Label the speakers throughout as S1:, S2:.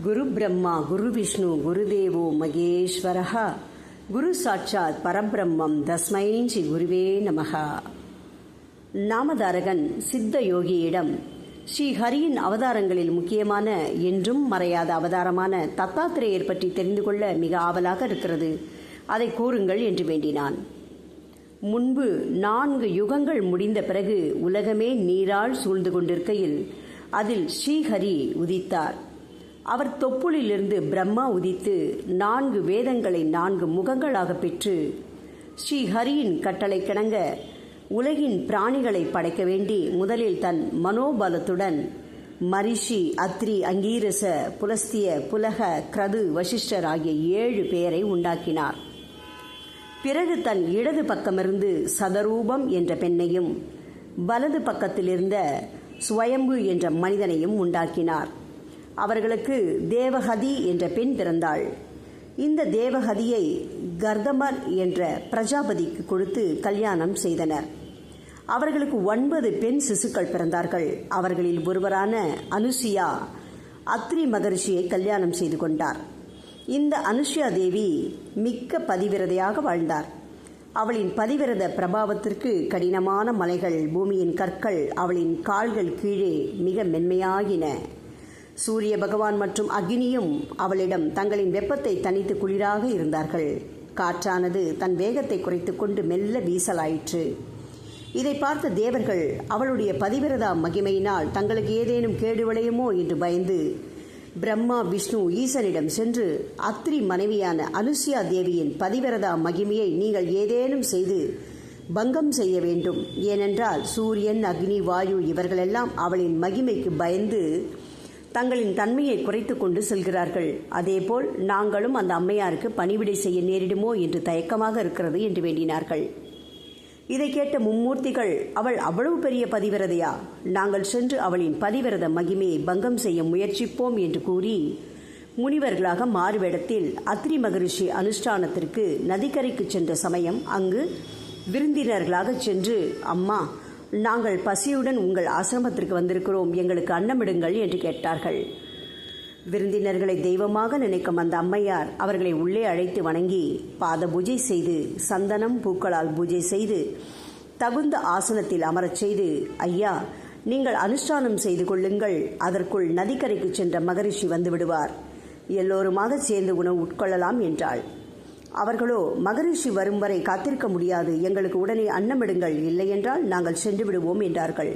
S1: குரு பிரம்மா குரு விஷ்ணு குருதேவோ மகேஸ்வரஹ குரு சாட்சாத் பரபிரம்மம் தஸ்மை ஸ்ரீ குருவே நமஹ. நாமதாரகன் சித்த யோகியிடம் ஸ்ரீ ஹரியின் அவதாரங்களில் முக்கியமான என்றும் மறையாத அவதாரமான தத்தாத்திரேயர் பற்றி தெரிந்து கொள்ள மிக ஆவலாக இருக்கிறது, அதை கூறுங்கள் என்று வேண்டினான். முன்பு 4 யுகங்கள் முடிந்த பிறகு உலகமே நீரால் சூழ்ந்து கொண்டிருக்கையில் அதில் ஸ்ரீஹரி உதித்தார். அவர் தொப்புளிலிருந்து பிரம்மா உதித்து 4 வேதங்களை 4 முகங்களாக பெற்று ஸ்ரீஹரியின் கட்டளை கிணங்க உலகின் பிராணிகளை படைக்க வேண்டி முதலில் தன் மனோபலத்துடன் மரிஷி, அத்ரி, அங்கீரச, புலஸ்திய, புலக, கிரது, வசிஷ்டர் ஆகிய 7 பேரை உண்டாக்கினார். பிறகு தன் இடது பக்கமிருந்து சதரூபம் என்ற பெண்ணையும் வலது பக்கத்திலிருந்த ஸ்வயம்பு என்ற மனிதனையும் உண்டாக்கினார். அவர்களுக்கு தேவஹதி என்ற பெண் பிறந்தாள். இந்த தேவஹதியை கர்தமர் என்ற பிரஜாபதிக்கு கொடுத்து கல்யாணம் செய்தனர். அவர்களுக்கு 9 பெண் சிசுக்கள் பிறந்தார்கள். அவர்களில் ஒருவரான அனுசியா அத்ரி மகரிஷியை கல்யாணம் செய்து கொண்டார். இந்த அனுஷ்யா தேவி மிக்க பதிவிரதையாக வாழ்ந்தார். அவளின் பதிவிரத பிரபாவத்திற்கு கடினமான மலைகள், பூமியின் கற்கள் அவளின் கால்கள் கீழே மிக மென்மையாகின. சூரிய பகவான் மற்றும் அக்னியும் அவளிடம் தங்களின் வெப்பத்தை தணித்து குளிராக இருந்தார்கள். காற்றானது தன் வேகத்தை குறைத்து கொண்டு மெல்ல வீசலாயிற்று. இதை பார்த்த தேவர்கள் அவளுடைய பதிவிரதா மகிமையினால் தங்களுக்கு ஏதேனும் கேடு விளையுமோ என்று பயந்து பிரம்மா, விஷ்ணு, ஈசனிடம் சென்று அத்ரி மனைவியான அனுசியா தேவியின் பதிவிரதா மகிமையை நீங்கள் ஏதேனும் செய்து பங்கம் செய்ய வேண்டும். ஏனென்றால் சூரியன், அக்னி, வாயு இவர்களெல்லாம் அவளின் மகிமைக்கு பயந்து தங்களின் தன்மையை குறைத்து கொண்டு செல்கிறார்கள். அதேபோல் நாங்களும் அந்த அம்மையாருக்கு பணிவிடை செய்ய நேரிடுமோ என்று தயக்கமாக இருக்கிறது என்று வேண்டினார்கள். இதை கேட்ட மும்மூர்த்திகள், அவள் அவ்வளவு பெரிய பதிவிரதையா? நாங்கள் சென்று அவளின் பதிவிரத மகிமையை பங்கம் செய்ய முயற்சிப்போம் என்று கூறி முனிவர்களாக மாறுவேடத்தில் அத்ரி மகரிஷி அனுஷ்டானத்திற்கு நதிக்கரைக்கு சென்ற சமயம் அங்கு விருந்தினர்களாக சென்று, அம்மா, நாங்கள் பசியுடன் உங்கள் ஆசிரமத்திற்கு வந்திருக்கிறோம், எங்களுக்கு அன்னமிடுங்கள் என்று கேட்டார்கள். விருந்தினர்களை தெய்வமாக நினைக்கும் அந்த அம்மையார் அவர்களை உள்ளே அழைத்து வணங்கி பாத பூஜை செய்து சந்தனம் பூக்களால் பூஜை செய்து தகுந்த ஆசனத்தில் அமரச் செய்து, ஐயா, நீங்கள் அனுஷ்டானம் செய்து கொள்ளுங்கள், அதற்குள் நதிக்கரைக்கு சென்ற மகரிஷி வந்து விடுவார், எல்லோருமாக சேர்ந்து உணவு உட்கொள்ளலாம் என்றாள். அவர்களோ, மகரிஷி வரும் வரை காத்திருக்க முடியாது, எங்களுக்கு உடனே அன்னமிடுங்கள், இல்லையென்றால் நாங்கள் சென்று விடுவோம் என்றார்கள்.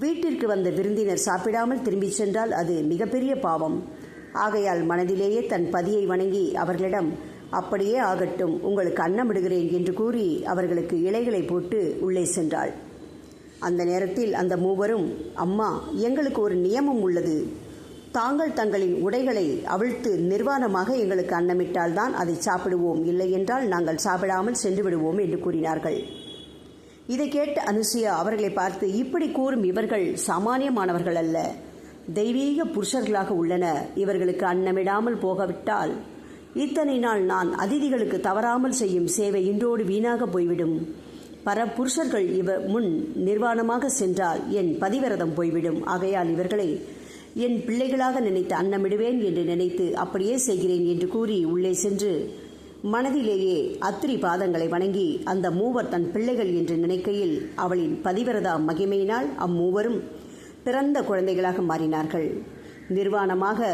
S1: வீட்டிற்கு வந்த விருந்தினர் சாப்பிடாமல் திரும்பிச் சென்றால் அது மிகப்பெரிய பாவம். ஆகையால் மனதிலேயே தன் பதியை வணங்கி அவர்களிடம், அப்படியே ஆகட்டும், உங்களுக்கு அன்னமிடுகிறேன் என்று கூறி அவர்களுக்கு இலைகளை போட்டு உள்ளே சென்றாள். அந்த நேரத்தில் அந்த மூவரும், அம்மா, எங்களுக்கு ஒரு நியமம் உள்ளது, தாங்கள் தங்களின் உடைகளை அவிழ்த்து நிர்வாணமாக எங்களுக்கு அன்னமிட்டால்தான் அதை சாப்பிடுவோம், இல்லை என்றால் நாங்கள் சாப்பிடாமல் சென்று விடுவோம் என்று கூறினார்கள். இதை கேட்ட அனுசியா அவர்களை பார்த்து, இப்படி கூறும் இவர்கள் சாமானியமானவர்கள் அல்ல, தெய்வீக புருஷர்களாக உள்ளனர். இவர்களுக்கு அன்னமிடாமல் போகவிட்டால் இத்தனை நாள் நான் அதிதிகளுக்கு தவறாமல் செய்யும் சேவை இன்றோடு வீணாக போய்விடும். பரபுருஷர்கள் இவர் முன் நிர்வாணமாக சென்றால் என் பதிவிரதம் போய்விடும். ஆகையால் இவர்களை என் பிள்ளைகளாக நினைத்து அன்னமிடுவேன் என்று நினைத்து அப்படியே செய்கிறேன் என்று கூறி உள்ளே சென்று மனதிலேயே அத்ரி பாதங்களை வணங்கி அந்த மூவர் தன் பிள்ளைகள் என்று நினைக்கையில் அவளின் பதிவிரதா மகிமையினால் அம்மூவரும் பிறந்த குழந்தைகளாக மாறினார்கள். நிர்வாணமாக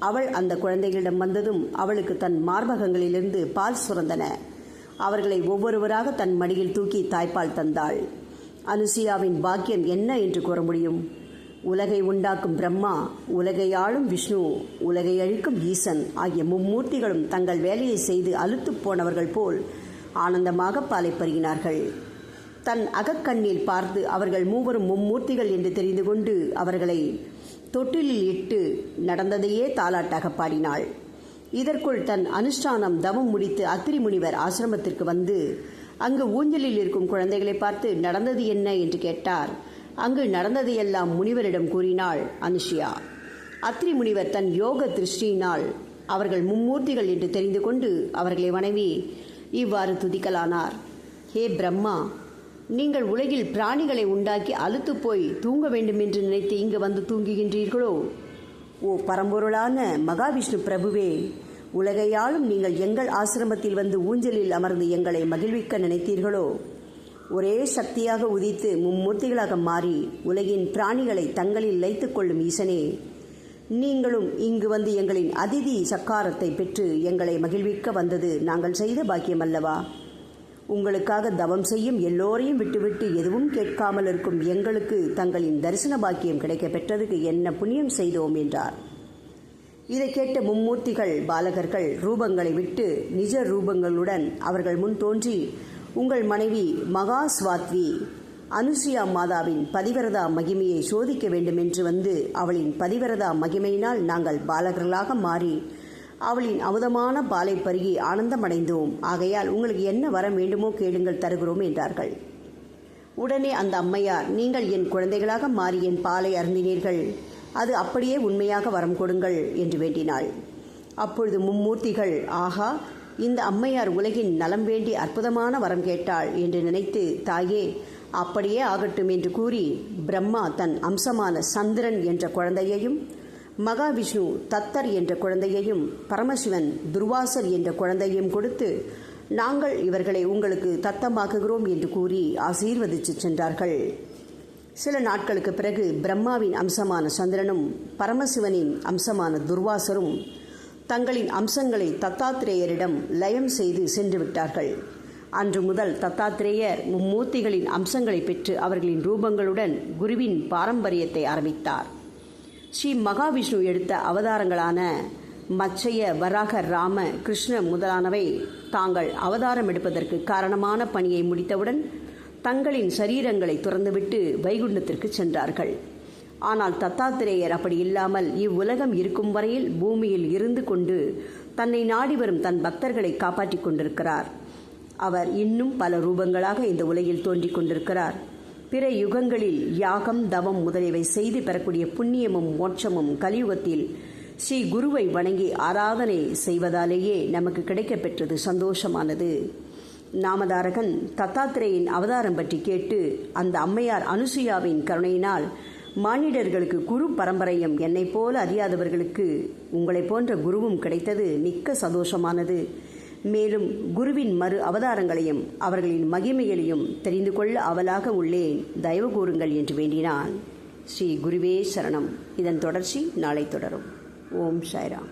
S1: அவள் அந்த குழந்தைகளிடம் வந்ததும் அவளுக்கு தன் மார்பகங்களிலிருந்து பால் சுரந்தன. அவர்களை ஒவ்வொருவராக தன் மடியில் தூக்கி தாய்ப்பால் தந்தாள். அனுசியாவின் பாக்கியம் என்ன என்று கூற முடியும்? உலகை உண்டாக்கும் பிரம்மா, உலகை ஆளும் விஷ்ணு, உலகை அழிக்கும் ஈசன் ஆகிய மும்மூர்த்திகளும் தங்கள் வேலையை செய்து அலுத்து போனவர்கள் போல் ஆனந்தமாக பாலை பருகினார்கள். தன் அகக்கண்ணில் பார்த்து அவர்கள் மூவரும் மும்மூர்த்திகள் என்று தெரிந்து கொண்டு அவர்களை தொட்டிலில் இட்டு நடந்ததையே தாலாட்டாக பாடினாள். இதற்குள் தன் அனுஷ்டானம் தவம் முடித்து அத்திரி முனிவர் ஆசிரமத்திற்கு வந்து அங்கு ஊஞ்சலில் இருக்கும் குழந்தைகளை பார்த்து நடந்தது என்ன என்று கேட்டார். அங்கு நடந்ததையெல்லாம் முனிவரிடம் கூறினாள் அனுஷியா. அத்ரி முனிவர் தன் யோக திருஷ்டியினால் அவர்கள் மும்மூர்த்திகள் என்று தெரிந்து கொண்டு அவர்களை வணங்கி இவ்வாறு துதிக்கலானார். ஹே பிரம்மா, நீங்கள் உலகில் பிராணிகளை உண்டாக்கி அலுத்து போய் தூங்க வேண்டும் என்று நினைத்து இங்கு வந்து தூங்குகின்றீர்களோ? ஓ பரம்பொருளான மகாவிஷ்ணு பிரபுவே, உலகையாலும் நீங்கள் எங்கள் ஆசிரமத்தில் வந்து ஊஞ்சலில் அமர்ந்து எங்களை மகிழ்விக்க நினைத்தீர்களோ? ஒரே சக்தியாக உதித்து மும்மூர்த்திகளாக மாறி உலகின் பிராணிகளை தங்களில் லயித்துக் கொள்ளும் ஈசனே, நீங்களும் இங்கு வந்து எங்களின் அதிதி சக்காரத்தை பெற்று எங்களை மகிழ்விக்க வந்தது நாங்கள் செய்த பாக்கியம் அல்லவா? உங்களுக்காக தவம் செய்யும் எல்லோரையும் விட்டுவிட்டு எதுவும் கேட்காமல் இருக்கும் எங்களுக்கு தங்களின் தரிசன பாக்கியம் கிடைக்க பெற்றதுக்கு என்ன புண்ணியம் செய்தோம் என்றார். இதை கேட்ட மும்மூர்த்திகள் பாலகர்கள் ரூபங்களை விட்டு நிஜ ரூபங்களுடன் அவர்கள் முன் தோன்றி, உங்கள் மனைவி மகா ஸ்வாத்வி அனுசுயா மாதாவின் பதிவிரதா மகிமையை சோதிக்க வேண்டுமென்று வந்து அவளின் பதிவிரதா மகிமையினால் நாங்கள் பாலகர்களாக மாறி அவளின் அமுதமான பாலை பருகி ஆனந்தமடைந்தோம். ஆகையால் உங்களுக்கு என்ன வரம் வேண்டுமோ கேளுங்கள், தருகிறோம் என்றார்கள். உடனே அந்த அம்மையார், நீங்கள் என் குழந்தைகளாக மாறி என் பாலை அருந்தினீர்கள், அது அப்படியே உண்மையாக வரம் கொடுங்கள் என்று வேண்டினாள். அப்பொழுது மும்மூர்த்திகள், ஆகா, இந்த அம்மையார் உலகின் நலம் வேண்டி அற்புதமான வரம் கேட்டாள் என்று நினைத்து, தாயே அப்படியே ஆகட்டும் என்று கூறி பிரம்மா தன் அம்சமான சந்திரன் என்ற குழந்தையையும், மகாவிஷ்ணு தத்தர் என்ற குழந்தையையும், பரமசிவன் துர்வாசர் என்ற குழந்தையையும் கொடுத்து, நாங்கள் இவர்களை உங்களுக்கு தத்தமாக்குகிறோம் என்று கூறி ஆசீர்வதித்து சென்றார்கள். சில நாட்களுக்கு பிறகு பிரம்மாவின் அம்சமான சந்திரனும் பரமசிவனின் அம்சமான துர்வாசரும் தங்களின் அம்சங்களை தத்தாத்திரேயரிடம் லயம் செய்து சென்று விட்டார்கள். அன்று முதல் தத்தாத்திரேயர் மும்மூர்த்திகளின் அம்சங்களை பெற்று அவர்களின் ரூபங்களுடன் குருவின் பாரம்பரியத்தை ஆரம்பித்தார். ஸ்ரீ மகாவிஷ்ணு எடுத்த அவதாரங்களான மச்சய, வராக, ராம, கிருஷ்ண முதலானவை தாங்கள் அவதாரம் எடுப்பதற்கு காரணமான பணியை முடித்தவுடன் தங்களின் சரீரங்களை துறந்துவிட்டு வைகுண்டத்திற்கு சென்றார்கள். ஆனால் தத்தாத்திரேயர் அப்படி இல்லாமல் இவ்வுலகம் இருக்கும் வரையில் பூமியில் இருந்து கொண்டு தன்னை நாடி வரும் தன் பக்தர்களை காப்பாற்றிக் கொண்டிருக்கிறார். அவர் இன்னும் பல ரூபங்களாக இந்த உலகில் தோன்றிக் கொண்டிருக்கிறார். பிற யுகங்களில் யாகம், தவம் முதலியவை செய்து பெறக்கூடிய புண்ணியமும் மோட்சமும் கலியுகத்தில் ஸ்ரீ குருவை வணங்கி ஆராதனை செய்வதாலேயே நமக்கு கிடைக்கப் பெற்றது சந்தோஷமானது. நாமதாரகன் தத்தாத்திரேயின் அவதாரம் பற்றி கேட்டு அந்த அம்மையார் அனுசுயாவின் கருணையினால் மானிடர்களுக்கு குரு பரம்பரையும் என்னைப் போல அறியாதவர்களுக்கு உங்களைப் போன்ற குருவும் கிடைத்தது மிக்க சந்தோஷமானது. மேலும் குருவின் மறு அவதாரங்களையும் அவர்களின் மகிமைகளையும் தெரிந்து கொள்ள அவலாக உள்ளேன், தயவு கூறுங்கள் என்று வேண்டினான். ஸ்ரீ குருவே சரணம். இதன் தொடர்ச்சி நாளை தொடரும். ஓம் சாய்ராம்.